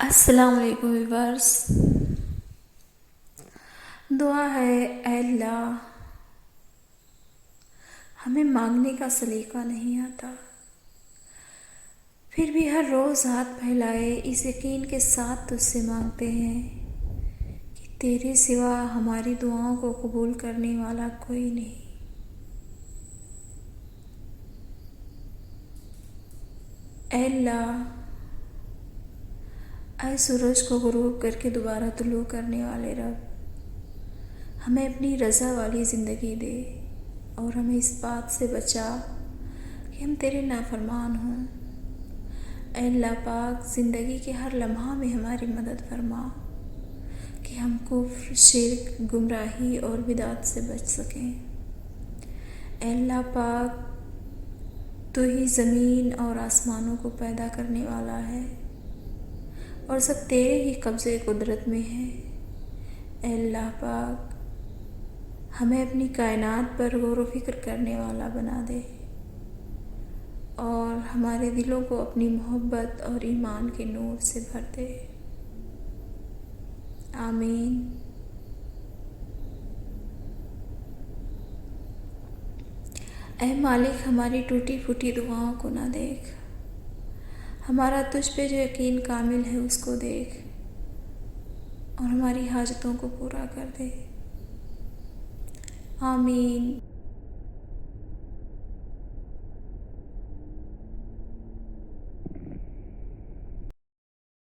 السلام علیکم ویورس. دعا ہے اے اللہ ہمیں مانگنے کا سلیقہ نہیں آتا، پھر بھی ہر روز ہاتھ پھیلائے اس یقین کے ساتھ تجھ سے مانگتے ہیں کہ تیرے سوا ہماری دعاؤں کو قبول کرنے والا کوئی نہیں. اے اللہ، اے سورج کو غروب کر کے دوبارہ طلوع کرنے والے رب، ہمیں اپنی رضا والی زندگی دے اور ہمیں اس بات سے بچا کہ ہم تیرے نافرمان ہوں. اے اللہ پاک، زندگی کے ہر لمحہ میں ہماری مدد فرما کہ ہم کفر، شرک، گمراہی اور بدعت سے بچ سکیں. اے اللہ پاک، تو ہی زمین اور آسمانوں کو پیدا کرنے والا ہے اور سب تیرے ہی قبضے قدرت میں ہے. اے اللہ پاک، ہمیں اپنی کائنات پر غور و فکر کرنے والا بنا دے اور ہمارے دلوں کو اپنی محبت اور ایمان کے نور سے بھر دے. آمین. اے مالک، ہماری ٹوٹی پھوٹی دعاؤں کو نہ دیکھ، ہمارا تجھ پہ جو یقین کامل ہے اس کو دیکھ اور ہماری حاجتوں کو پورا کر دے. آمین.